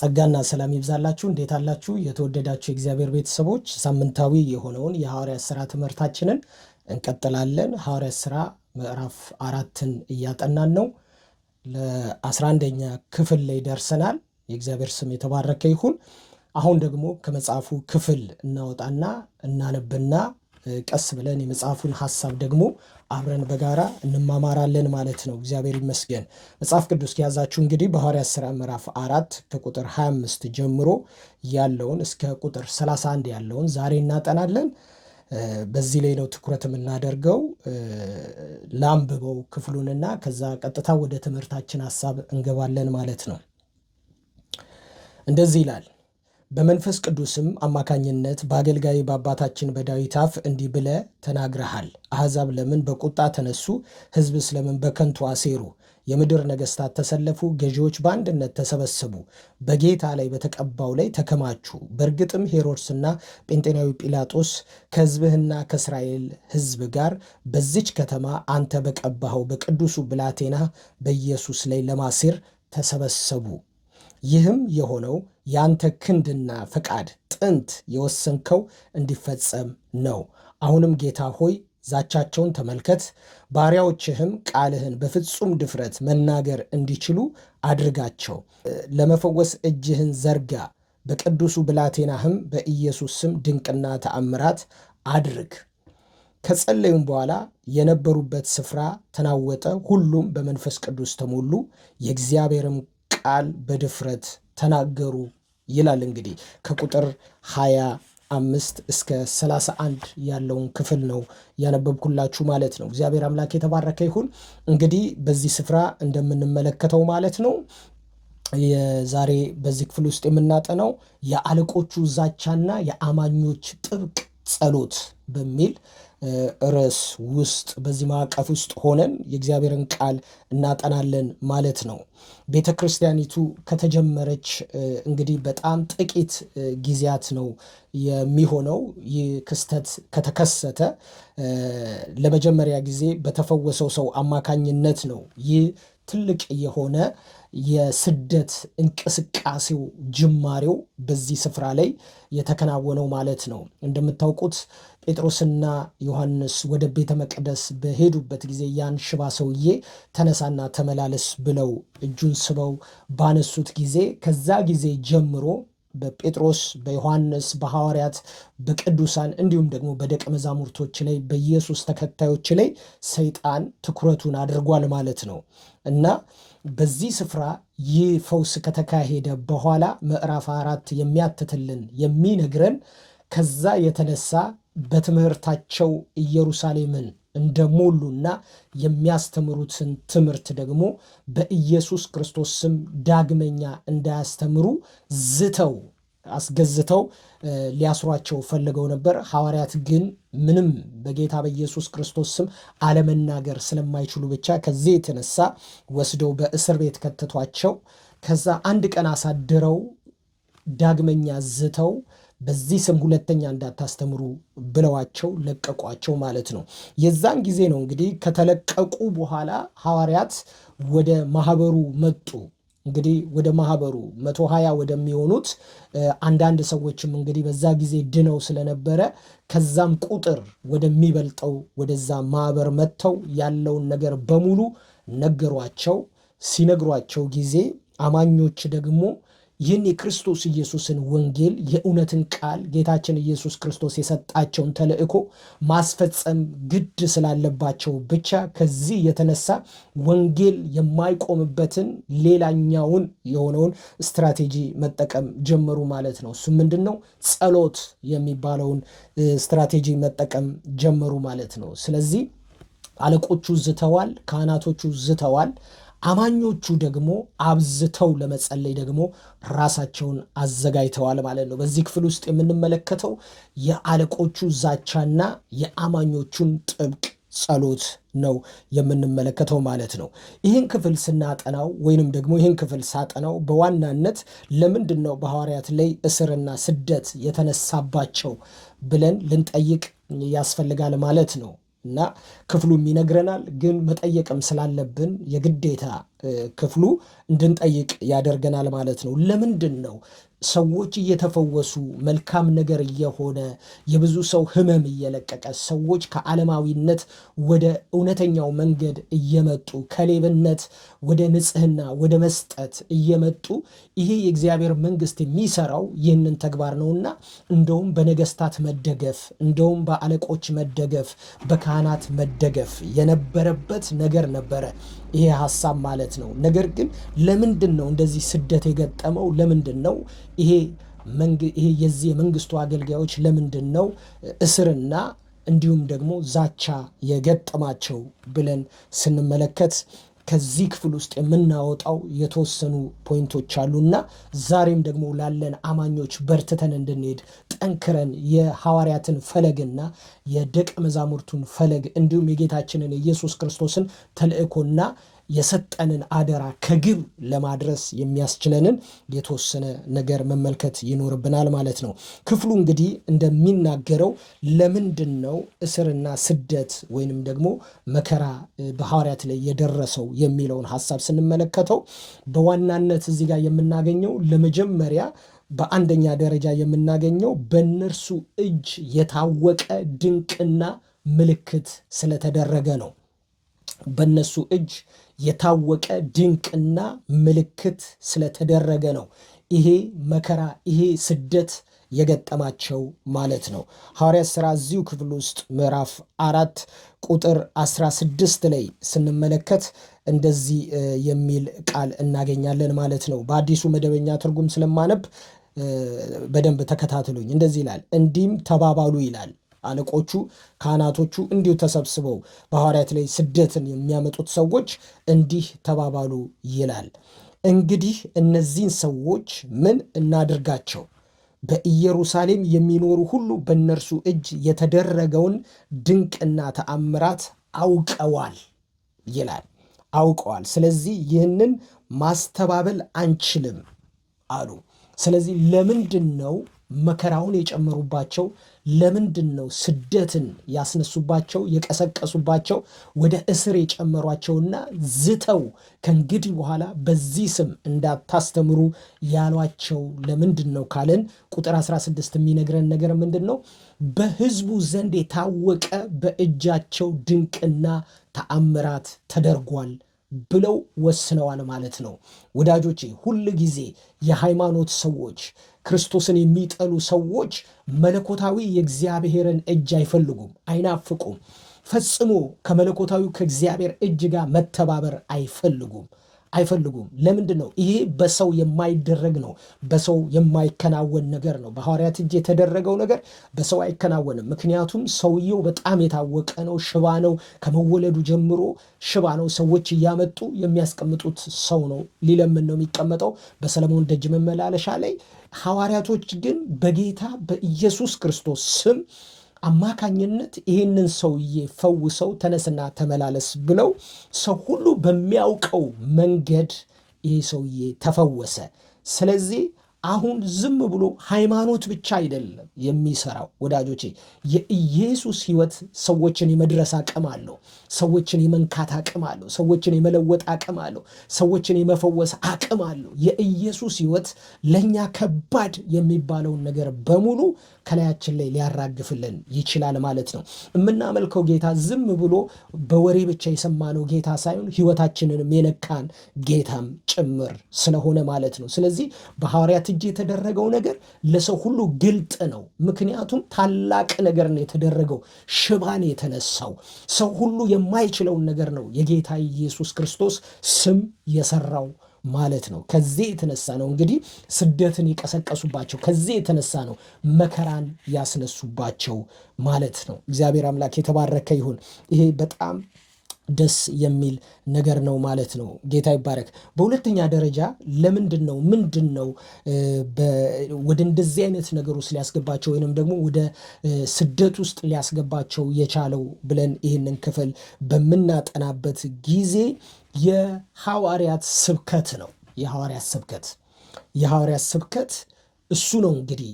ጸጋና ሰላም ይብዛላችሁ። እንዴት አላችሁ? የተወደዳችሁ የእግዚአብሔር ቤተሰቦች ሳምንታዊ የሆነውን የሐዋርያት ሥራ ትምህርታችንን እንቀጥላለን። ሐዋርያት ሥራ ምዕራፍ 4ን እያጠናን ነው። ለ11ኛ ክፍል ላይ ደርሰናል። የእግዚአብሔር ስም የተባረከ ይሁን። አሁን ደግሞ ከመጽሐፉ ክፍል እናወጣና እናነብና ቀስ ብለን የመጽሐፉን ሐሳብ ደግሞ አብረን በጋራ እንማማራለን ማለት ነው። እግዚአብሔር ይመስገን። መጽሐፍ ቅዱስ ከያዛችሁ እንግዲህ በሐዋርያት ሥራ ምዕራፍ 4 ከቁጥር 25 ጀምሮ ያለውን እስከ ቁጥር 31 ያለውን ዛሬ እናጠናለን። በዚህ ላይ ነው ትኩረት የምናደርገው። ላንብበው ክፍሉንና ከዛ ቀጥታ ወደ ትምህርታችን ሐሳብ እንገባለን ማለት ነው። እንደዚህ ይላል። በመንፈስ ቅዱስም አማካኝነት በአገልጋይ በአባታችን በዳዊት አፍ እንዲህ ብለህ ተናግረሃል። አሕዛብ ለምን በቁጣ ተነሱ? ሕዝብ ስለምን በከንቱ አሴሩ? የምድር ነገሥታት ተሰለፉ፣ ገዢዎች በአንድነት ተሰበሰቡ፣ በጌታ ላይ በተቀባው ላይ ተከማቹ። በእርግጥም ሄሮድስና ጴንጤናዊ ጲላጦስ ከሕዝብህና ከእስራኤል ሕዝብ ጋር በዚች ከተማ አንተ በቀባኸው በቅዱሱ ብላቴና በኢየሱስ ላይ ለማሴር ተሰበሰቡ። ይህም የሆነው ያንተ ክንድና ፈቃድ ጥንት የወሰንከው እንዲፈጸም ነው። አሁንም ጌታ ሆይ ዛቻቸውን ተመልከት፣ ባሪያዎችህም ቃልህን በፍጹም ድፍረት መናገር እንዲችሉ አድርጋቸው። ለመፈወስ እጅህን ዘርጋ፣ በቅዱሱ ብላቴናህም በኢየሱስ ስም ድንቅና ተአምራት አድርግ። ከጸለዩም በኋላ የነበሩበት ስፍራ ተናወጠ፣ ሁሉም በመንፈስ ቅዱስ ተሞሉ፣ የእግዚአብሔርም ቃል በድፍረት ተናገሩ ይላል። እንግዲህ ከቁጥር 25 እስከ 31 ያለውን ክፍል ነው ያነበብኩላችሁ ማለት ነው። እግዚአብሔር አምላክ የተባረከ ይሁን። እንግዲህ በዚህ ስፍራ እንደምንመለከተው ማለት ነው የዛሬ በዚህ ክፍል ውስጥ የምናጠናው የአለቆቹ ዛቻና የአማኞች ጥብቅ ጸሎት በሚል ርዕስ ውስጥ በዚህ ማዕቀፍ ውስጥ ሆነን የእግዚአብሔርን ቃል እናጠናለን ማለት ነው። ቤተ ክርስቲያኒቱ ከተጀመረች እንግዲህ በጣም ጥቂት ጊዜያት ነው የሚሆነው። ይህ ክስተት ከተከሰተ ለመጀመሪያ ጊዜ በተፈወሰው ሰው አማካኝነት ነው ይህ ትልቅ የሆነ የስደት እንቅስቃሴው ጅማሬው በዚህ ስፍራ ላይ የተከናወነው ማለት ነው። እንደምታውቁት ጴጥሮስና ዮሐንስ ወደ ቤተ መቅደስ በሄዱበት ጊዜ ያን ሽባ ሰውዬ ተነሳና ተመላለስ ብለው እጁን ስበው ባነሱት ጊዜ ከዛ ጊዜ ጀምሮ በጴጥሮስ፣ በዮሐንስ፣ በሐዋርያት፣ በቅዱሳን እንዲሁም ደግሞ በደቀ መዛሙርቶች ላይ በኢየሱስ ተከታዮች ላይ ሰይጣን ትኩረቱን አድርጓል ማለት ነው እና በዚህ ስፍራ ይህ ፈውስ ከተካሄደ በኋላ ምዕራፍ 4 የሚያትትልን የሚነግረን ከዛ የተነሳ በትምህርታቸው ኢየሩሳሌምን እንደሞሉና የሚያስተምሩትን ትምህርት ደግሞ በኢየሱስ ክርስቶስ ስም ዳግመኛ እንዳያስተምሩ ዝተው አስገዝተው ሊያስሯቸው ፈልገው ነበር። ሐዋርያት ግን ምንም በጌታ በኢየሱስ ክርስቶስ ስም አለመናገር ስለማይችሉ ብቻ ከዚህ የተነሳ ወስደው በእስር ቤት ከተቷቸው። ከዛ አንድ ቀን አሳድረው ዳግመኛ ዝተው በዚህ ስም ሁለተኛ እንዳታስተምሩ ብለዋቸው ለቀቋቸው ማለት ነው። የዛን ጊዜ ነው እንግዲህ ከተለቀቁ በኋላ ሐዋርያት ወደ ማህበሩ መጡ። እንግዲህ ወደ ማህበሩ 120 ወደሚሆኑት አንዳንድ ሰዎችም እንግዲህ በዛ ጊዜ ድነው ስለነበረ ከዛም ቁጥር ወደሚበልጠው ወደዛ ማህበር መጥተው ያለውን ነገር በሙሉ ነገሯቸው። ሲነግሯቸው ጊዜ አማኞች ደግሞ ይህን የክርስቶስ ኢየሱስን ወንጌል የእውነትን ቃል ጌታችን ኢየሱስ ክርስቶስ የሰጣቸውን ተልእኮ ማስፈጸም ግድ ስላለባቸው ብቻ ከዚህ የተነሳ ወንጌል የማይቆምበትን ሌላኛውን የሆነውን ስትራቴጂ መጠቀም ጀመሩ ማለት ነው። እሱ ምንድን ነው? ጸሎት የሚባለውን ስትራቴጂ መጠቀም ጀመሩ ማለት ነው። ስለዚህ አለቆቹ ዝተዋል፣ ካህናቶቹ ዝተዋል። አማኞቹ ደግሞ አብዝተው ለመጸለይ ደግሞ ራሳቸውን አዘጋጅተዋል ማለት ነው። በዚህ ክፍል ውስጥ የምንመለከተው የአለቆቹ ዛቻና የአማኞቹን ጥብቅ ጸሎት ነው የምንመለከተው ማለት ነው። ይህን ክፍል ስናጠናው ወይንም ደግሞ ይህን ክፍል ሳጠናው በዋናነት ለምንድን ነው በሐዋርያት ላይ እስርና ስደት የተነሳባቸው ብለን ልንጠይቅ ያስፈልጋል ማለት ነው። እና ክፍሉም ይነግረናል። ግን መጠየቅም ስላለብን የግዴታ ክፍሉ እንድንጠይቅ ያደርገናል ማለት ነው። ለምንድን ነው ሰዎች እየተፈወሱ መልካም ነገር እየሆነ የብዙ ሰው ህመም እየለቀቀ ሰዎች ከዓለማዊነት ወደ እውነተኛው መንገድ እየመጡ ከሌብነት ወደ ንጽህና ወደ መስጠት እየመጡ ይሄ የእግዚአብሔር መንግስት የሚሰራው ይህንን ተግባር ነውና እንደውም በነገስታት መደገፍ እንደውም በአለቆች መደገፍ በካህናት መደገፍ የነበረበት ነገር ነበረ ይሄ ሐሳብ ማለት ነው። ነገር ግን ለምንድን ነው እንደዚህ ስደት የገጠመው? ለምንድን ነው ይሄ የዚህ የመንግስቱ አገልጋዮች ለምንድን ነው እስርና እንዲሁም ደግሞ ዛቻ የገጠማቸው ብለን ስንመለከት ከዚህ ክፍል ውስጥ የምናወጣው የተወሰኑ ፖይንቶች አሉና ዛሬም ደግሞ ላለን አማኞች በርትተን እንድንሄድ ጠንክረን የሐዋርያትን ፈለግና የደቀ መዛሙርቱን ፈለግ እንዲሁም የጌታችንን የኢየሱስ ክርስቶስን ተልእኮና የሰጠንን አደራ ከግብ ለማድረስ የሚያስችለንን የተወሰነ ነገር መመልከት ይኖርብናል ማለት ነው። ክፍሉ እንግዲህ እንደሚናገረው ለምንድን ነው እስርና ስደት ወይንም ደግሞ መከራ በሐዋርያት ላይ የደረሰው የሚለውን ሐሳብ ስንመለከተው በዋናነት እዚህ ጋር የምናገኘው ለመጀመሪያ በአንደኛ ደረጃ የምናገኘው በእነርሱ እጅ የታወቀ ድንቅና ምልክት ስለተደረገ ነው። በእነሱ እጅ የታወቀ ድንቅና ምልክት ስለተደረገ ነው ይሄ መከራ ይሄ ስደት የገጠማቸው ማለት ነው። ሐዋርያት ሥራ እዚሁ ክፍል ውስጥ ምዕራፍ 4 ቁጥር 16 ላይ ስንመለከት እንደዚህ የሚል ቃል እናገኛለን ማለት ነው። በአዲሱ መደበኛ ትርጉም ስለማነብ በደንብ ተከታተሉኝ። እንደዚህ ይላል፣ እንዲህም ተባባሉ ይላል። አለቆቹ ካህናቶቹ እንዲሁ ተሰብስበው በሐዋርያት ላይ ስደትን የሚያመጡት ሰዎች እንዲህ ተባባሉ ይላል። እንግዲህ እነዚህን ሰዎች ምን እናድርጋቸው? በኢየሩሳሌም የሚኖሩ ሁሉ በእነርሱ እጅ የተደረገውን ድንቅና ተአምራት አውቀዋል ይላል። አውቀዋል። ስለዚህ ይህንን ማስተባበል አንችልም አሉ። ስለዚህ ለምንድን ነው መከራውን የጨመሩባቸው? ለምንድን ነው ስደትን ያስነሱባቸው የቀሰቀሱባቸው ወደ እስር የጨመሯቸውና ዝተው ከእንግዲህ በኋላ በዚህ ስም እንዳታስተምሩ ያሏቸው ለምንድን ነው ካለን ቁጥር 16 የሚነግረን ነገር ምንድን ነው? በሕዝቡ ዘንድ የታወቀ በእጃቸው ድንቅና ተአምራት ተደርጓል ብለው ወስነዋል ማለት ነው። ወዳጆቼ ሁል ጊዜ የሃይማኖት ሰዎች ክርስቶስን የሚጠሉ ሰዎች መለኮታዊ የእግዚአብሔርን እጅ አይፈልጉም፣ አይናፍቁም። ፈጽሞ ከመለኮታዊ ከእግዚአብሔር እጅ ጋር መተባበር አይፈልጉም። ለምንድን ነው? ይሄ በሰው የማይደረግ ነው። በሰው የማይከናወን ነገር ነው። በሐዋርያት እጅ የተደረገው ነገር በሰው አይከናወንም። ምክንያቱም ሰውየው በጣም የታወቀ ነው። ሽባ ነው። ከመወለዱ ጀምሮ ሽባ ነው። ሰዎች እያመጡ የሚያስቀምጡት ሰው ነው። ሊለምን ነው የሚቀመጠው በሰለሞን ደጅ መመላለሻ ላይ። ሐዋርያቶች ግን በጌታ በኢየሱስ ክርስቶስ ስም አማካኝነት ይህንን ሰውዬ ፈውሰው ተነስና ተመላለስ ብለው ሰው ሁሉ በሚያውቀው መንገድ ይህ ሰውዬ ተፈወሰ። ስለዚህ አሁን ዝም ብሎ ሃይማኖት ብቻ አይደለም የሚሰራው ወዳጆቼ። የኢየሱስ ሕይወት ሰዎችን የመድረስ አቅም አለው። ሰዎችን የመንካት አቅም አለው። ሰዎችን የመለወጥ አቅም አለው። ሰዎችን የመፈወስ አቅም አለው። የኢየሱስ ሕይወት ለእኛ ከባድ የሚባለውን ነገር በሙሉ ከላያችን ላይ ሊያራግፍልን ይችላል ማለት ነው። የምናመልከው ጌታ ዝም ብሎ በወሬ ብቻ የሰማነው ጌታ ሳይሆን ሕይወታችንንም የነካን ጌታም ጭምር ስለሆነ ማለት ነው። ስለዚህ በሐዋርያት እጅ የተደረገው ነገር ለሰው ሁሉ ግልጥ ነው። ምክንያቱም ታላቅ ነገር ነው የተደረገው። ሽባን የተነሳው ሰው ሁሉ የማይችለውን ነገር ነው የጌታ ኢየሱስ ክርስቶስ ስም የሰራው ማለት ነው። ከዚህ የተነሳ ነው እንግዲህ ስደትን የቀሰቀሱባቸው። ከዚህ የተነሳ ነው መከራን ያስነሱባቸው ማለት ነው። እግዚአብሔር አምላክ የተባረከ ይሁን። ይሄ በጣም ደስ የሚል ነገር ነው ማለት ነው። ጌታ ይባረክ። በሁለተኛ ደረጃ ምንድን ነው ወደ እንደዚህ አይነት ነገር ውስጥ ሊያስገባቸው ወይንም ደግሞ ወደ ስደት ውስጥ ሊያስገባቸው የቻለው ብለን ይህንን ክፍል በምናጠናበት ጊዜ የሐዋርያት ስብከት ነው። የሐዋርያት ስብከት እሱ ነው እንግዲህ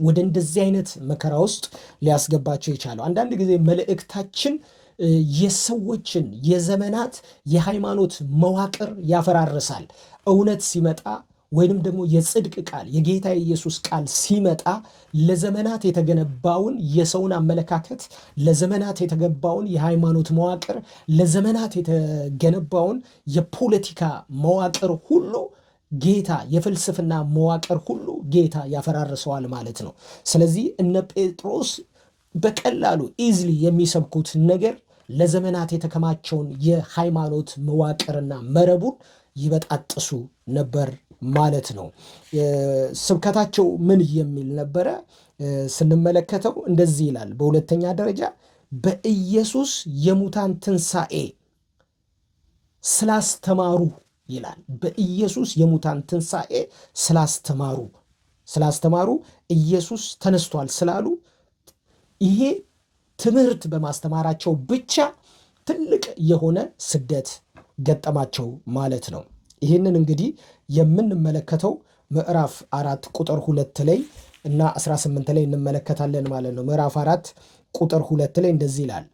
ወደ እንደዚህ አይነት መከራ ውስጥ ሊያስገባቸው የቻለው። አንዳንድ ጊዜ መልእክታችን የሰዎችን የዘመናት የሃይማኖት መዋቅር ያፈራርሳል። እውነት ሲመጣ ወይንም ደግሞ የጽድቅ ቃል የጌታ የኢየሱስ ቃል ሲመጣ ለዘመናት የተገነባውን የሰውን አመለካከት፣ ለዘመናት የተገባውን የሃይማኖት መዋቅር፣ ለዘመናት የተገነባውን የፖለቲካ መዋቅር ሁሉ ጌታ፣ የፍልስፍና መዋቅር ሁሉ ጌታ ያፈራርሰዋል ማለት ነው። ስለዚህ እነ ጴጥሮስ በቀላሉ ኢዝሊ የሚሰብኩት ነገር ለዘመናት የተከማቸውን የሃይማኖት መዋቅርና መረቡን ይበጣጥሱ ነበር ማለት ነው። ስብከታቸው ምን የሚል ነበረ ስንመለከተው እንደዚህ ይላል። በሁለተኛ ደረጃ በኢየሱስ የሙታን ትንሣኤ ስላስተማሩ ይላል። በኢየሱስ የሙታን ትንሣኤ ስላስተማሩ ኢየሱስ ተነስቷል ስላሉ ይሄ ትምህርት በማስተማራቸው ብቻ ትልቅ የሆነ ስደት ገጠማቸው ማለት ነው። ይህንን እንግዲህ የምንመለከተው ምዕራፍ 4 ቁጥር 2 ላይ እና 18 ላይ እንመለከታለን ማለት ነው። ምዕራፍ 4 ቁጥር 2 ላይ እንደዚህ ይላል።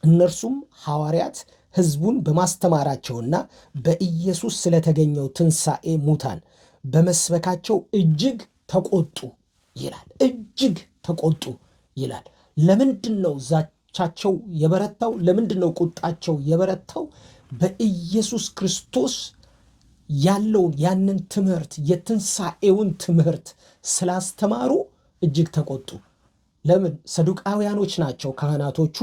እነርሱም ሐዋርያት ሕዝቡን በማስተማራቸውና በኢየሱስ ስለተገኘው ትንሣኤ ሙታን በመስበካቸው እጅግ ተቆጡ ይላል። እጅግ ተቆጡ ይላል። ለምንድን ነው ዛቻቸው የበረታው? ለምንድን ነው ቁጣቸው የበረታው? በኢየሱስ ክርስቶስ ያለውን ያንን ትምህርት የትንሣኤውን ትምህርት ስላስተማሩ እጅግ ተቆጡ። ለምን? ሰዱቃውያኖች ናቸው ካህናቶቹ።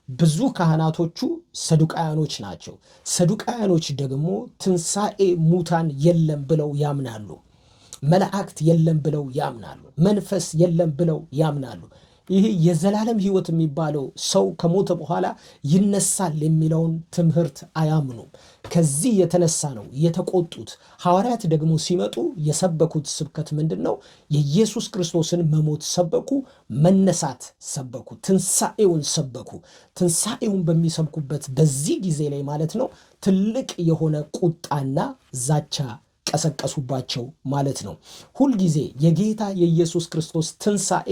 ብዙ ካህናቶቹ ሰዱቃውያኖች ናቸው። ሰዱቃውያኖች ደግሞ ትንሣኤ ሙታን የለም ብለው ያምናሉ። መላእክት የለም ብለው ያምናሉ። መንፈስ የለም ብለው ያምናሉ። ይህ የዘላለም ሕይወት የሚባለው ሰው ከሞተ በኋላ ይነሳል የሚለውን ትምህርት አያምኑም። ከዚህ የተነሳ ነው የተቆጡት። ሐዋርያት ደግሞ ሲመጡ የሰበኩት ስብከት ምንድን ነው? የኢየሱስ ክርስቶስን መሞት ሰበኩ፣ መነሳት ሰበኩ፣ ትንሣኤውን ሰበኩ። ትንሣኤውን በሚሰብኩበት በዚህ ጊዜ ላይ ማለት ነው ትልቅ የሆነ ቁጣና ዛቻ ቀሰቀሱባቸው ማለት ነው። ሁልጊዜ የጌታ የኢየሱስ ክርስቶስ ትንሣኤ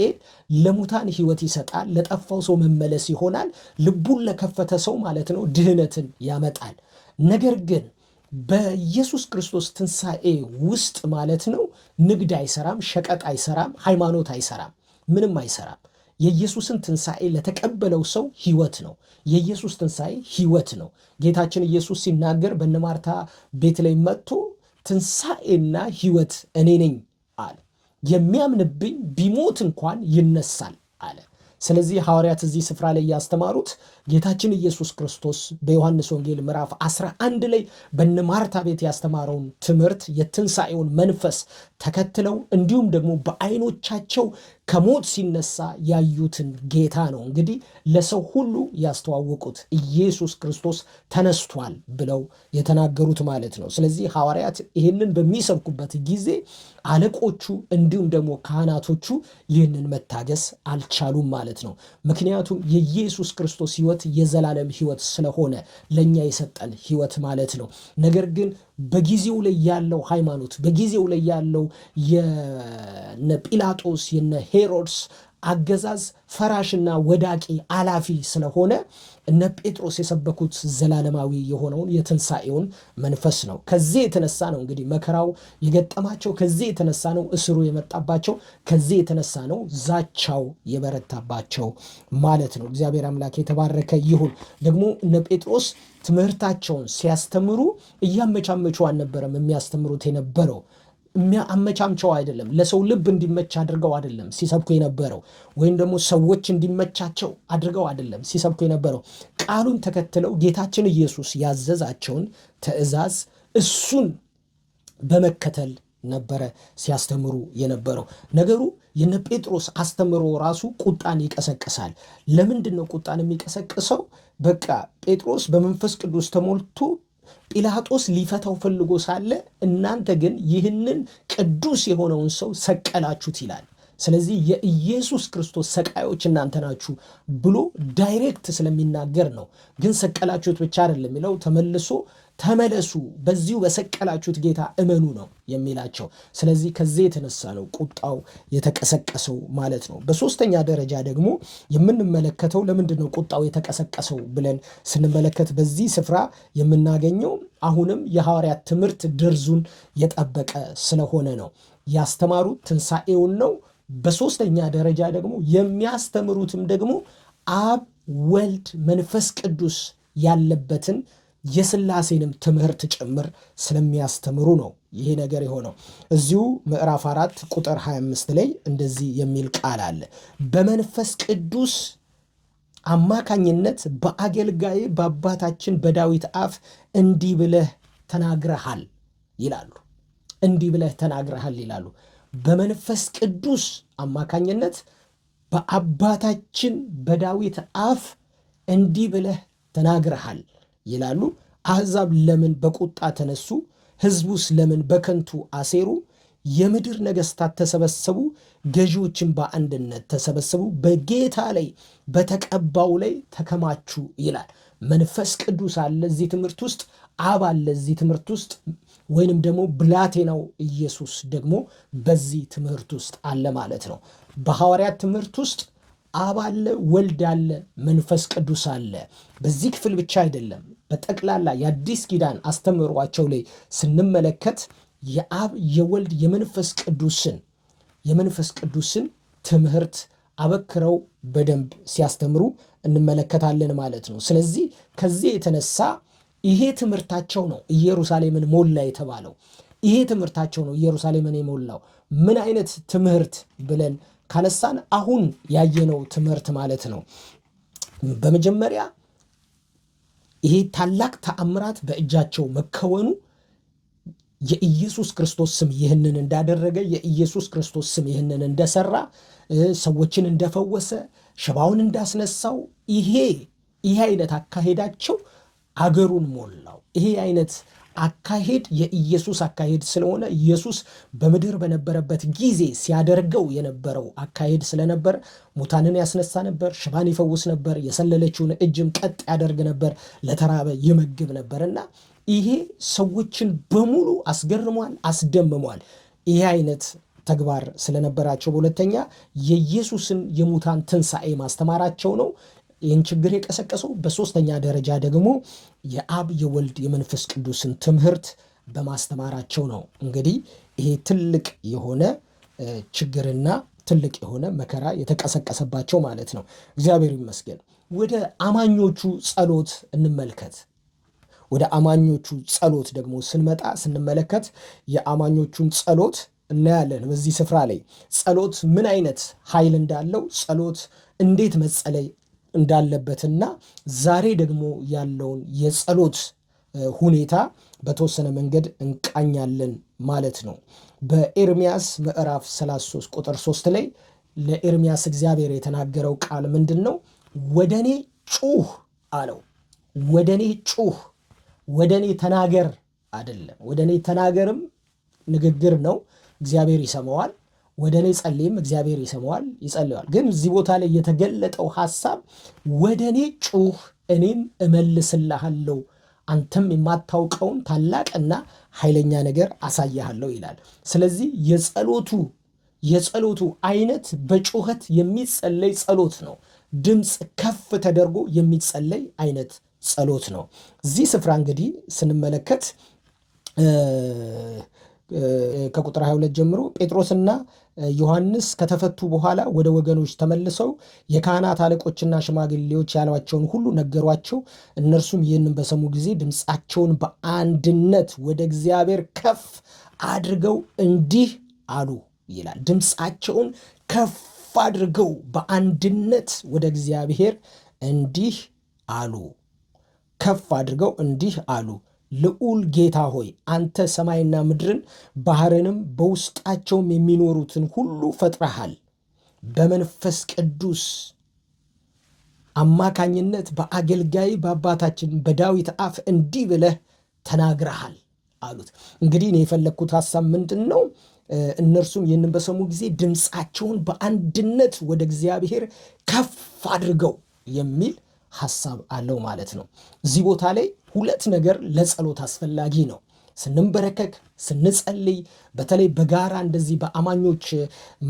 ለሙታን ሕይወት ይሰጣል፣ ለጠፋው ሰው መመለስ ይሆናል፣ ልቡን ለከፈተ ሰው ማለት ነው ድህነትን ያመጣል። ነገር ግን በኢየሱስ ክርስቶስ ትንሣኤ ውስጥ ማለት ነው ንግድ አይሰራም፣ ሸቀጥ አይሰራም፣ ሃይማኖት አይሰራም፣ ምንም አይሰራም። የኢየሱስን ትንሣኤ ለተቀበለው ሰው ሕይወት ነው። የኢየሱስ ትንሣኤ ሕይወት ነው። ጌታችን ኢየሱስ ሲናገር በነ ማርታ ቤት ላይ መጥቶ ትንሣኤና ሕይወት እኔ ነኝ አለ። የሚያምንብኝ ቢሞት እንኳን ይነሳል አለ። ስለዚህ ሐዋርያት እዚህ ስፍራ ላይ ያስተማሩት ጌታችን ኢየሱስ ክርስቶስ በዮሐንስ ወንጌል ምዕራፍ 11 ላይ በነ ማርታ ቤት ያስተማረውን ትምህርት የትንሣኤውን መንፈስ ተከትለው እንዲሁም ደግሞ በዓይኖቻቸው ከሞት ሲነሳ ያዩትን ጌታ ነው እንግዲህ ለሰው ሁሉ ያስተዋወቁት። ኢየሱስ ክርስቶስ ተነስቷል ብለው የተናገሩት ማለት ነው። ስለዚህ ሐዋርያት ይህንን በሚሰብኩበት ጊዜ አለቆቹ እንዲሁም ደግሞ ካህናቶቹ ይህንን መታገስ አልቻሉም ማለት ነው። ምክንያቱም የኢየሱስ ክርስቶስ ሕይወት የዘላለም ሕይወት ስለሆነ ለእኛ የሰጠን ሕይወት ማለት ነው። ነገር ግን በጊዜው ላይ ያለው ሃይማኖት፣ በጊዜው ላይ ያለው የነ ጲላጦስ የነ ሄሮድስ አገዛዝ ፈራሽና ወዳቂ አላፊ ስለሆነ እነ ጴጥሮስ የሰበኩት ዘላለማዊ የሆነውን የትንሣኤውን መንፈስ ነው። ከዚህ የተነሳ ነው እንግዲህ መከራው የገጠማቸው፣ ከዚህ የተነሳ ነው እስሩ የመጣባቸው፣ ከዚህ የተነሳ ነው ዛቻው የበረታባቸው ማለት ነው። እግዚአብሔር አምላክ የተባረከ ይሁን። ደግሞ እነ ጴጥሮስ ትምህርታቸውን ሲያስተምሩ እያመቻመቹ አልነበረም የሚያስተምሩት የነበረው። አመቻምቸው አይደለም፣ ለሰው ልብ እንዲመች አድርገው አይደለም ሲሰብኩ የነበረው፣ ወይም ደግሞ ሰዎች እንዲመቻቸው አድርገው አይደለም ሲሰብኩ የነበረው። ቃሉን ተከትለው ጌታችን ኢየሱስ ያዘዛቸውን ትእዛዝ እሱን በመከተል ነበረ ሲያስተምሩ የነበረው። ነገሩ የነ ጴጥሮስ አስተምሮ ራሱ ቁጣን ይቀሰቅሳል። ለምንድን ነው ቁጣን የሚቀሰቅሰው? በቃ ጴጥሮስ በመንፈስ ቅዱስ ተሞልቶ ጲላጦስ ሊፈታው ፈልጎ ሳለ እናንተ ግን ይህንን ቅዱስ የሆነውን ሰው ሰቀላችሁት ይላል። ስለዚህ የኢየሱስ ክርስቶስ ሰቃዮች እናንተ ናችሁ ብሎ ዳይሬክት ስለሚናገር ነው። ግን ሰቀላችሁት ብቻ አይደለም የሚለው፣ ተመለሱ፣ በዚሁ በሰቀላችሁት ጌታ እመኑ ነው የሚላቸው። ስለዚህ ከዚህ የተነሳ ነው ቁጣው የተቀሰቀሰው ማለት ነው። በሶስተኛ ደረጃ ደግሞ የምንመለከተው ለምንድን ነው ቁጣው የተቀሰቀሰው ብለን ስንመለከት በዚህ ስፍራ የምናገኘው አሁንም የሐዋርያት ትምህርት ደርዙን የጠበቀ ስለሆነ ነው። ያስተማሩት ትንሣኤውን ነው። በሶስተኛ ደረጃ ደግሞ የሚያስተምሩትም ደግሞ አብ፣ ወልድ፣ መንፈስ ቅዱስ ያለበትን የሥላሴንም ትምህርት ጭምር ስለሚያስተምሩ ነው ይሄ ነገር የሆነው። እዚሁ ምዕራፍ 4 ቁጥር 25 ላይ እንደዚህ የሚል ቃል አለ። በመንፈስ ቅዱስ አማካኝነት በአገልጋይ በአባታችን በዳዊት አፍ እንዲህ ብለህ ተናግረሃል ይላሉ። እንዲህ ብለህ ተናግረሃል ይላሉ። በመንፈስ ቅዱስ አማካኝነት በአባታችን በዳዊት አፍ እንዲህ ብለህ ተናግረሃል ይላሉ። አሕዛብ ለምን በቁጣ ተነሱ? ሕዝቡስ ለምን በከንቱ አሴሩ? የምድር ነገሥታት ተሰበሰቡ፣ ገዢዎችን በአንድነት ተሰበሰቡ፣ በጌታ ላይ በተቀባው ላይ ተከማቹ ይላል። መንፈስ ቅዱስ አለ እዚህ ትምህርት ውስጥ፣ አብ አለ እዚህ ትምህርት ውስጥ፣ ወይንም ደግሞ ብላቴናው ኢየሱስ ደግሞ በዚህ ትምህርት ውስጥ አለ ማለት ነው። በሐዋርያት ትምህርት ውስጥ አብ አለ፣ ወልድ አለ፣ መንፈስ ቅዱስ አለ። በዚህ ክፍል ብቻ አይደለም፣ በጠቅላላ የአዲስ ኪዳን አስተምህሯቸው ላይ ስንመለከት የአብ የወልድ የመንፈስ ቅዱስን ትምህርት አበክረው በደንብ ሲያስተምሩ እንመለከታለን ማለት ነው። ስለዚህ ከዚህ የተነሳ ይሄ ትምህርታቸው ነው ኢየሩሳሌምን ሞላ የተባለው። ይሄ ትምህርታቸው ነው ኢየሩሳሌምን የሞላው። ምን አይነት ትምህርት ብለን ካነሳን አሁን ያየነው ትምህርት ማለት ነው። በመጀመሪያ ይሄ ታላቅ ተአምራት በእጃቸው መከወኑ፣ የኢየሱስ ክርስቶስ ስም ይህንን እንዳደረገ፣ የኢየሱስ ክርስቶስ ስም ይህንን እንደሰራ፣ ሰዎችን እንደፈወሰ፣ ሽባውን እንዳስነሳው፣ ይሄ አይነት አካሄዳቸው አገሩን ሞላው። ይሄ አይነት አካሄድ የኢየሱስ አካሄድ ስለሆነ ኢየሱስ በምድር በነበረበት ጊዜ ሲያደርገው የነበረው አካሄድ ስለነበር ሙታንን ያስነሳ ነበር፣ ሽባን ይፈውስ ነበር፣ የሰለለችውን እጅም ቀጥ ያደርግ ነበር፣ ለተራበ ይመግብ ነበርና ይሄ ሰዎችን በሙሉ አስገርሟል፣ አስደምሟል። ይሄ አይነት ተግባር ስለነበራቸው፣ በሁለተኛ የኢየሱስን የሙታን ትንሣኤ ማስተማራቸው ነው ይህን ችግር የቀሰቀሰው። በሶስተኛ ደረጃ ደግሞ የአብ የወልድ የመንፈስ ቅዱስን ትምህርት በማስተማራቸው ነው። እንግዲህ ይሄ ትልቅ የሆነ ችግርና ትልቅ የሆነ መከራ የተቀሰቀሰባቸው ማለት ነው። እግዚአብሔር ይመስገን። ወደ አማኞቹ ጸሎት እንመልከት። ወደ አማኞቹ ጸሎት ደግሞ ስንመለከት የአማኞቹን ጸሎት እናያለን። በዚህ ስፍራ ላይ ጸሎት ምን አይነት ኃይል እንዳለው፣ ጸሎት እንዴት መጸለይ እንዳለበትና ዛሬ ደግሞ ያለውን የጸሎት ሁኔታ በተወሰነ መንገድ እንቃኛለን ማለት ነው። በኤርምያስ ምዕራፍ 33 ቁጥር 3 ላይ ለኤርምያስ እግዚአብሔር የተናገረው ቃል ምንድን ነው? ወደ እኔ ጩህ አለው። ወደ እኔ ጩህ፣ ወደ እኔ ተናገር አይደለም። ወደ እኔ ተናገርም ንግግር ነው፣ እግዚአብሔር ይሰማዋል። ወደ እኔ ጸልይም እግዚአብሔር ይሰማዋል፣ ይጸልዋል። ግን እዚህ ቦታ ላይ የተገለጠው ሐሳብ ወደ እኔ ጩህ እኔም እመልስልሃለሁ፣ አንተም የማታውቀውን ታላቅና ኃይለኛ ነገር አሳያለሁ ይላል። ስለዚህ የጸሎቱ አይነት በጩኸት የሚጸለይ ጸሎት ነው። ድምፅ ከፍ ተደርጎ የሚጸለይ አይነት ጸሎት ነው። እዚህ ስፍራ እንግዲህ ስንመለከት ከቁጥር 22 ጀምሮ ጴጥሮስና ዮሐንስ ከተፈቱ በኋላ ወደ ወገኖች ተመልሰው የካህናት አለቆችና ሽማግሌዎች ያሏቸውን ሁሉ ነገሯቸው። እነርሱም ይህንን በሰሙ ጊዜ ድምፃቸውን በአንድነት ወደ እግዚአብሔር ከፍ አድርገው እንዲህ አሉ ይላል። ድምፃቸውን ከፍ አድርገው በአንድነት ወደ እግዚአብሔር እንዲህ አሉ። ከፍ አድርገው እንዲህ አሉ፣ ልዑል ጌታ ሆይ አንተ ሰማይና ምድርን ባሕርንም በውስጣቸውም የሚኖሩትን ሁሉ ፈጥረሃል። በመንፈስ ቅዱስ አማካኝነት በአገልጋይ በአባታችን በዳዊት አፍ እንዲህ ብለህ ተናግረሃል አሉት። እንግዲህ እኔ የፈለግኩት ሐሳብ ምንድን ነው? እነርሱም ይህንን በሰሙ ጊዜ ድምፃቸውን በአንድነት ወደ እግዚአብሔር ከፍ አድርገው የሚል ሐሳብ አለው ማለት ነው። እዚህ ቦታ ላይ ሁለት ነገር ለጸሎት አስፈላጊ ነው። ስንንበረከክ፣ ስንጸልይ፣ በተለይ በጋራ እንደዚህ በአማኞች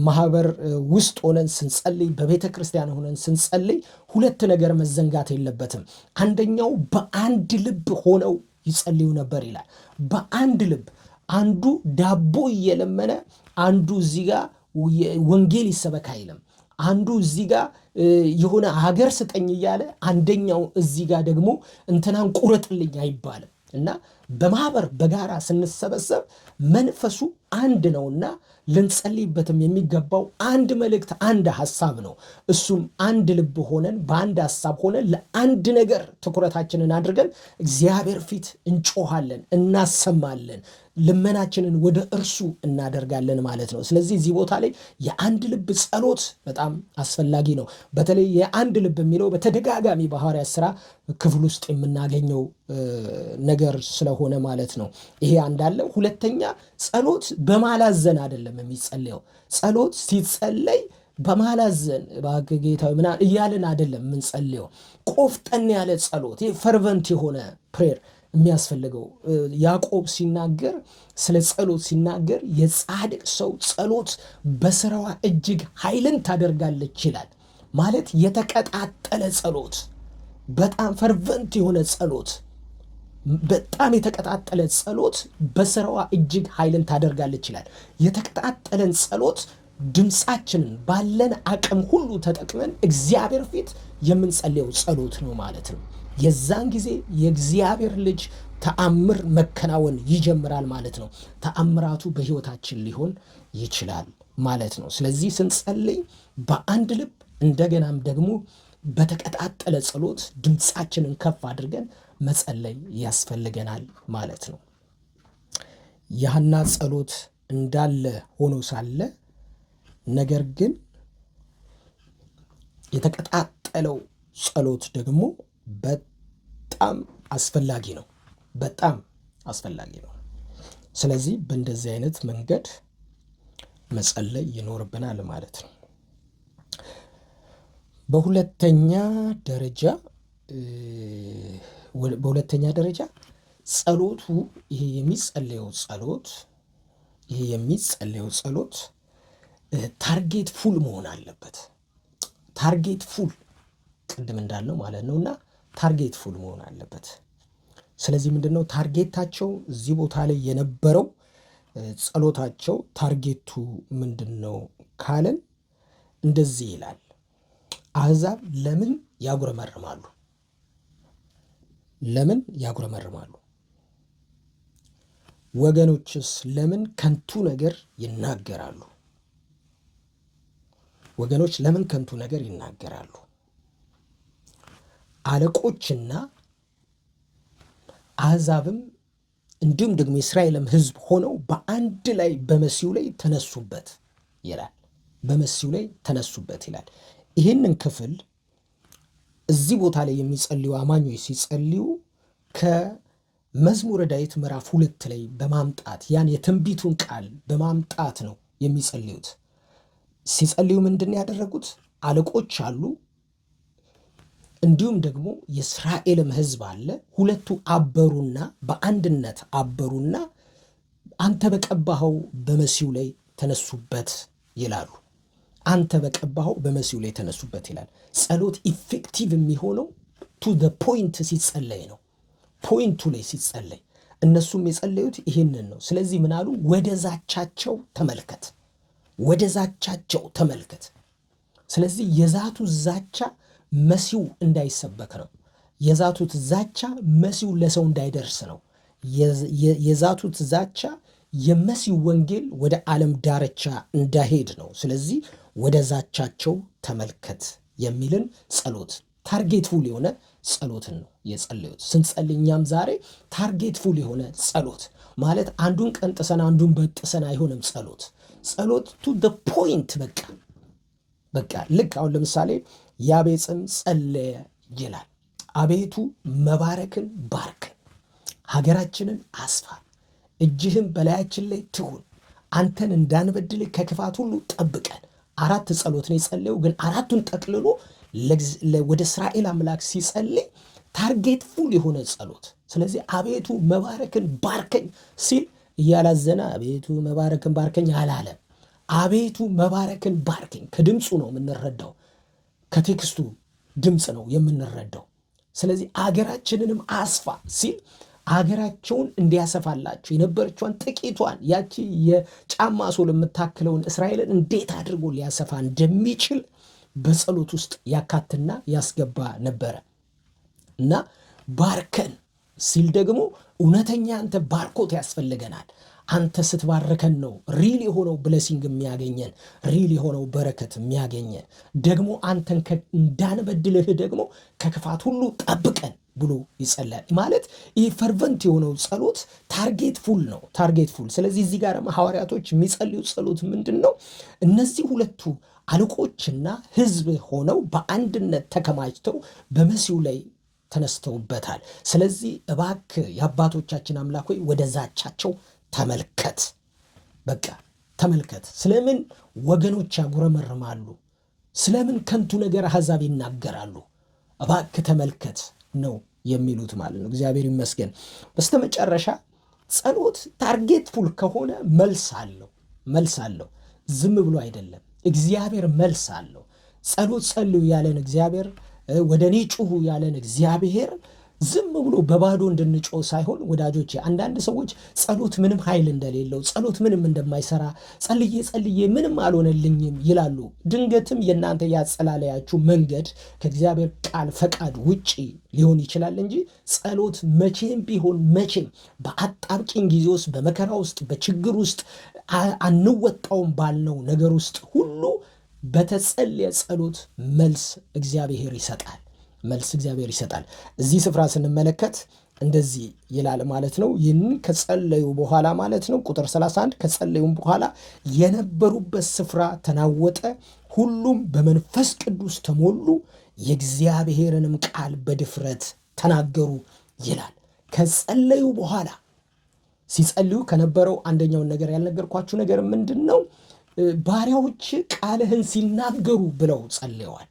ማህበር ውስጥ ሆነን ስንጸልይ፣ በቤተ ክርስቲያን ሆነን ስንጸልይ ሁለት ነገር መዘንጋት የለበትም። አንደኛው በአንድ ልብ ሆነው ይጸልዩ ነበር ይላል። በአንድ ልብ፣ አንዱ ዳቦ እየለመነ አንዱ እዚህ ጋር ወንጌል ይሰበክ አይልም። አንዱ እዚህ ጋር የሆነ ሀገር ስጠኝ እያለ አንደኛው እዚህ ጋር ደግሞ እንትናን ቁረጥልኝ አይባልም። እና በማህበር በጋራ ስንሰበሰብ መንፈሱ አንድ ነውና ልንጸልይበትም የሚገባው አንድ መልእክት፣ አንድ ሐሳብ ነው። እሱም አንድ ልብ ሆነን በአንድ ሐሳብ ሆነን ለአንድ ነገር ትኩረታችንን አድርገን እግዚአብሔር ፊት እንጮሃለን፣ እናሰማለን፣ ልመናችንን ወደ እርሱ እናደርጋለን ማለት ነው። ስለዚህ እዚህ ቦታ ላይ የአንድ ልብ ጸሎት በጣም አስፈላጊ ነው። በተለይ የአንድ ልብ የሚለው በተደጋጋሚ በሐዋርያት ሥራ ክፍል ውስጥ የምናገኘው ነገር ስለሆነ ማለት ነው። ይሄ አንዳለ። ሁለተኛ ጸሎት በማላዘን አይደለም የሚጸለየው። ጸሎት ሲጸለይ በማላዘን ጌታ ምናምን እያልን አይደለም የምንጸልየው። ቆፍጠን ያለ ጸሎት፣ ይሄ ፈርቨንት የሆነ ፕሬር የሚያስፈልገው። ያዕቆብ ሲናገር ስለ ጸሎት ሲናገር የጻድቅ ሰው ጸሎት በስራዋ እጅግ ኃይልን ታደርጋለች ይላል። ማለት የተቀጣጠለ ጸሎት፣ በጣም ፈርቨንት የሆነ ጸሎት፣ በጣም የተቀጣጠለ ጸሎት በስራዋ እጅግ ኃይልን ታደርጋለች ይላል። የተቀጣጠለን ጸሎት ድምፃችንን ባለን አቅም ሁሉ ተጠቅመን እግዚአብሔር ፊት የምንጸልየው ጸሎት ነው ማለት ነው። የዛን ጊዜ የእግዚአብሔር ልጅ ተአምር መከናወን ይጀምራል ማለት ነው። ተአምራቱ በሕይወታችን ሊሆን ይችላል ማለት ነው። ስለዚህ ስንጸልይ በአንድ ልብ እንደገናም ደግሞ በተቀጣጠለ ጸሎት ድምፃችንን ከፍ አድርገን መጸለይ ያስፈልገናል ማለት ነው። የሐና ጸሎት እንዳለ ሆኖ ሳለ ነገር ግን የተቀጣጠለው ጸሎት ደግሞ በጣም አስፈላጊ ነው። በጣም አስፈላጊ ነው። ስለዚህ በእንደዚህ አይነት መንገድ መጸለይ ይኖርብናል ማለት ነው። በሁለተኛ ደረጃ ጸሎቱ ይሄ የሚጸለየው ጸሎት ታርጌት ፉል መሆን አለበት። ታርጌት ፉል ቅድም እንዳልነው ማለት ነውና ታርጌት ፉል መሆን አለበት። ስለዚህ ምንድነው ታርጌታቸው እዚህ ቦታ ላይ የነበረው ጸሎታቸው ታርጌቱ ምንድነው ካለን እንደዚህ ይላል። አሕዛብ ለምን ያጉረመርማሉ? ለምን ያጉረመርማሉ? ወገኖችስ ለምን ከንቱ ነገር ይናገራሉ? ወገኖች ለምን ከንቱ ነገር ይናገራሉ? አለቆችና አሕዛብም እንዲሁም ደግሞ የእስራኤልም ሕዝብ ሆነው በአንድ ላይ በመሲሁ ላይ ተነሱበት ይላል። በመሲሁ ላይ ተነሱበት ይላል። ይህንን ክፍል እዚህ ቦታ ላይ የሚጸልዩ አማኞች ሲጸልዩ ከመዝሙረ ዳዊት ምዕራፍ 2 ላይ በማምጣት ያን የትንቢቱን ቃል በማምጣት ነው የሚጸልዩት። ሲጸልዩ ምንድን ያደረጉት? አለቆች አሉ፣ እንዲሁም ደግሞ የእስራኤልም ሕዝብ አለ። ሁለቱ አበሩና በአንድነት አበሩና አንተ በቀባኸው በመሲሁ ላይ ተነሱበት ይላሉ። አንተ በቀባኸው በመሲሁ ላይ ተነሱበት ይላል። ጸሎት ኢፌክቲቭ የሚሆነው ቱ ዘ ፖይንት ሲጸለይ ነው። ፖይንቱ ላይ ሲጸለይ እነሱም የጸለዩት ይህንን ነው። ስለዚህ ምን አሉ? ወደ ዛቻቸው ተመልከት፣ ወደ ዛቻቸው ተመልከት። ስለዚህ የዛቱ ዛቻ መሲሁ እንዳይሰበክ ነው። የዛቱት ዛቻ መሲሁ ለሰው እንዳይደርስ ነው። የዛቱት ዛቻ የመሲሁ ወንጌል ወደ ዓለም ዳርቻ እንዳይሄድ ነው። ስለዚህ ወደ ዛቻቸው ተመልከት የሚልን ጸሎት ታርጌት ፉል የሆነ ጸሎትን ነው የጸለዩት። ስንጸልይ እኛም ዛሬ ታርጌት ፉል የሆነ ጸሎት ማለት አንዱን ቀንጥሰን አንዱን በጥሰን አይሆንም። ጸሎት ቱ ዘ ፖይንት በቃ ልክ አሁን ለምሳሌ ያቤጽም ጸለየ ይላል። አቤቱ መባረክን ባርክ፣ ሀገራችንን አስፋ፣ እጅህም በላያችን ላይ ትሁን፣ አንተን እንዳንበድል ከክፋት ሁሉ ጠብቀን። 4 ጸሎት ነው የጸለየው፣ ግን 4ቱን ጠቅልሎ ወደ እስራኤል አምላክ ሲጸልይ ታርጌት ፉል የሆነ ጸሎት። ስለዚህ አቤቱ መባረክን ባርከኝ ሲል እያላዘነ አቤቱ መባረክን ባርከኝ አላለም። አቤቱ መባረክን ባርከኝ ከድምፁ ነው የምንረዳው፣ ከቴክስቱ ድምፅ ነው የምንረዳው። ስለዚህ አገራችንንም አስፋ ሲል አገራቸውን እንዲያሰፋላቸው የነበረችዋን ጥቂቷን ያቺ የጫማ ሶል የምታክለውን እስራኤልን እንዴት አድርጎ ሊያሰፋ እንደሚችል በጸሎት ውስጥ ያካትና ያስገባ ነበረ እና ባርከን ሲል ደግሞ እውነተኛ አንተ ባርኮት ያስፈልገናል። አንተ ስትባርከን ነው ሪል የሆነው ብለሲንግ የሚያገኘን፣ ሪል የሆነው በረከት የሚያገኘን። ደግሞ አንተን እንዳንበድልህ ደግሞ ከክፋት ሁሉ ጠብቀን ብሎ ይጸልያል። ማለት ይህ ፈርቨንት የሆነው ጸሎት ታርጌት ፉል ነው፣ ታርጌት ፉል። ስለዚህ እዚህ ጋር ሐዋርያቶች የሚጸልዩ ጸሎት ምንድን ነው? እነዚህ ሁለቱ አለቆችና ሕዝብ ሆነው በአንድነት ተከማችተው በመሲሁ ላይ ተነስተውበታል። ስለዚህ እባክህ የአባቶቻችን አምላክ ሆይ ወደ ዛቻቸው ተመልከት። በቃ ተመልከት። ስለምን ወገኖች ያጉረመርማሉ? ስለምን ከንቱ ነገር አሕዛብ ይናገራሉ? እባክህ ተመልከት ነው የሚሉት ማለት ነው። እግዚአብሔር ይመስገን። በስተመጨረሻ ጸሎት ታርጌት ፉል ከሆነ መልስ አለው፣ መልስ አለው። ዝም ብሎ አይደለም። እግዚአብሔር መልስ አለው። ጸሎት ጸልዩ ያለን እግዚአብሔር፣ ወደ እኔ ጩሁ ያለን እግዚአብሔር ዝም ብሎ በባዶ እንድንጮህ ሳይሆን ወዳጆቼ፣ አንዳንድ ሰዎች ጸሎት ምንም ኃይል እንደሌለው፣ ጸሎት ምንም እንደማይሰራ፣ ጸልዬ ምንም አልሆነልኝም ይላሉ። ድንገትም የእናንተ ያጸላለያችሁ መንገድ ከእግዚአብሔር ቃል ፈቃድ ውጪ ሊሆን ይችላል እንጂ ጸሎት መቼም ቢሆን መቼም በአጣብቂኝ ጊዜ ውስጥ፣ በመከራ ውስጥ፣ በችግር ውስጥ አንወጣውም ባልነው ነገር ውስጥ ሁሉ በተጸለየ ጸሎት መልስ እግዚአብሔር ይሰጣል። መልስ እግዚአብሔር ይሰጣል። እዚህ ስፍራ ስንመለከት እንደዚህ ይላል ማለት ነው። ይህንን ከጸለዩ በኋላ ማለት ነው ቁጥር 31 ከጸለዩም በኋላ የነበሩበት ስፍራ ተናወጠ፣ ሁሉም በመንፈስ ቅዱስ ተሞሉ፣ የእግዚአብሔርንም ቃል በድፍረት ተናገሩ ይላል። ከጸለዩ በኋላ ሲጸልዩ ከነበረው አንደኛውን ነገር ያልነገርኳችሁ ነገር ምንድን ነው? ባሪያዎች ቃልህን ሲናገሩ ብለው ጸልየዋል።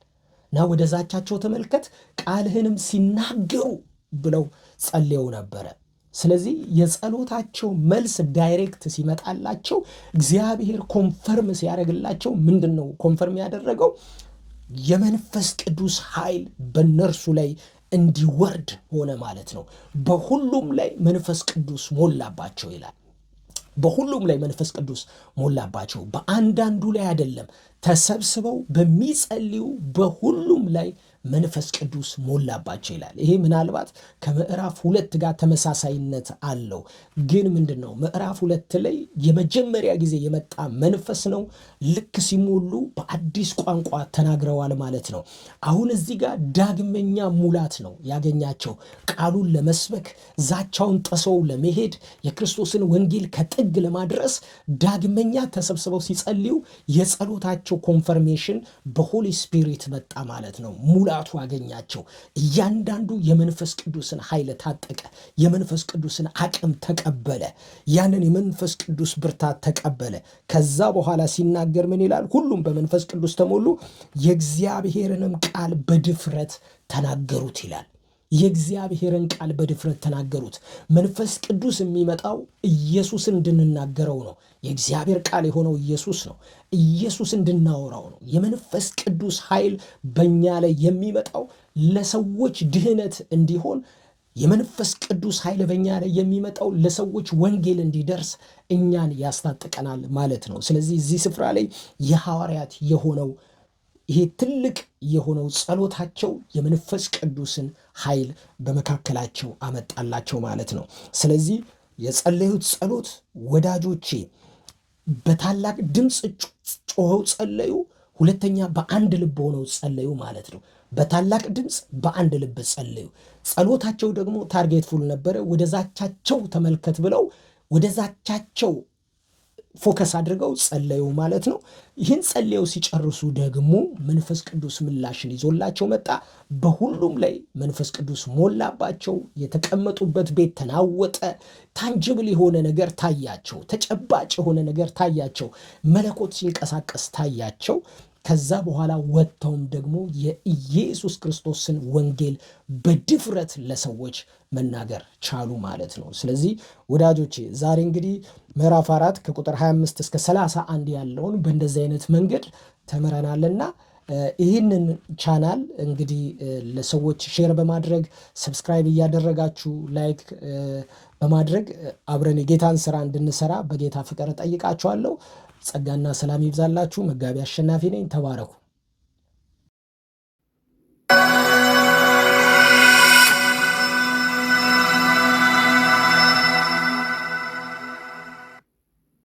እና ወደ ዛቻቸው ተመልከት፣ ቃልህንም ሲናገሩ ብለው ጸልየው ነበረ። ስለዚህ የጸሎታቸው መልስ ዳይሬክት ሲመጣላቸው እግዚአብሔር ኮንፈርም ሲያደርግላቸው ምንድን ነው ኮንፈርም ያደረገው? የመንፈስ ቅዱስ ኃይል በእነርሱ ላይ እንዲወርድ ሆነ ማለት ነው። በሁሉም ላይ መንፈስ ቅዱስ ሞላባቸው ይላል። በሁሉም ላይ መንፈስ ቅዱስ ሞላባቸው። በአንዳንዱ ላይ አይደለም፣ ተሰብስበው በሚጸልዩ በሁሉም ላይ መንፈስ ቅዱስ ሞላባቸው ይላል። ይሄ ምናልባት ከምዕራፍ 2 ጋር ተመሳሳይነት አለው። ግን ምንድን ነው ምዕራፍ 2 ላይ የመጀመሪያ ጊዜ የመጣ መንፈስ ነው። ልክ ሲሞሉ በአዲስ ቋንቋ ተናግረዋል ማለት ነው። አሁን እዚህ ጋር ዳግመኛ ሙላት ነው ያገኛቸው። ቃሉን ለመስበክ ዛቻውን ጥሰው ለመሄድ የክርስቶስን ወንጌል ከጥግ ለማድረስ ዳግመኛ ተሰብስበው ሲጸልዩ የጸሎታቸው ኮንፈርሜሽን በሆሊ ስፒሪት መጣ ማለት ነው። ሙላቱ አገኛቸው። እያንዳንዱ የመንፈስ ቅዱስን ኃይል ታጠቀ። የመንፈስ ቅዱስን አቅም ተቀበለ። ያንን የመንፈስ ቅዱስ ብርታት ተቀበለ። ከዛ በኋላ ሲናገር ምን ይላል? ሁሉም በመንፈስ ቅዱስ ተሞሉ፣ የእግዚአብሔርንም ቃል በድፍረት ተናገሩት ይላል። የእግዚአብሔርን ቃል በድፍረት ተናገሩት። መንፈስ ቅዱስ የሚመጣው ኢየሱስን እንድንናገረው ነው። የእግዚአብሔር ቃል የሆነው ኢየሱስ ነው። ኢየሱስ እንድናወራው ነው። የመንፈስ ቅዱስ ኃይል በእኛ ላይ የሚመጣው ለሰዎች ድህነት እንዲሆን፣ የመንፈስ ቅዱስ ኃይል በእኛ ላይ የሚመጣው ለሰዎች ወንጌል እንዲደርስ እኛን ያስታጥቀናል ማለት ነው። ስለዚህ እዚህ ስፍራ ላይ የሐዋርያት የሆነው ይሄ ትልቅ የሆነው ጸሎታቸው የመንፈስ ቅዱስን ኃይል በመካከላቸው አመጣላቸው ማለት ነው። ስለዚህ የጸለዩት ጸሎት ወዳጆቼ በታላቅ ድምፅ ጮኸው ጸለዩ። ሁለተኛ በአንድ ልብ ሆነው ጸለዩ ማለት ነው። በታላቅ ድምፅ በአንድ ልብ ጸለዩ። ጸሎታቸው ደግሞ ታርጌት ፉል ነበረ። ወደ ዛቻቸው ተመልከት ብለው ወደ ዛቻቸው ፎከስ አድርገው ጸለዩ ማለት ነው። ይህን ጸለዩ ሲጨርሱ ደግሞ መንፈስ ቅዱስ ምላሽን ይዞላቸው መጣ። በሁሉም ላይ መንፈስ ቅዱስ ሞላባቸው። የተቀመጡበት ቤት ተናወጠ። ታንጅብል የሆነ ነገር ታያቸው። ተጨባጭ የሆነ ነገር ታያቸው። መለኮት ሲንቀሳቀስ ታያቸው። ከዛ በኋላ ወጥተውም ደግሞ የኢየሱስ ክርስቶስን ወንጌል በድፍረት ለሰዎች መናገር ቻሉ ማለት ነው። ስለዚህ ወዳጆቼ ዛሬ እንግዲህ ምዕራፍ 4 ከቁጥር 25 እስከ 31 ያለውን በእንደዚህ አይነት መንገድ ተምረናልና ይህንን ቻናል እንግዲህ ለሰዎች ሼር በማድረግ ሰብስክራይብ እያደረጋችሁ ላይክ በማድረግ አብረን የጌታን ስራ እንድንሰራ በጌታ ፍቅር ጠይቃችኋለሁ። ጸጋና ሰላም ይብዛላችሁ። መጋቢ አሸናፊ ነኝ። ተባረኩ።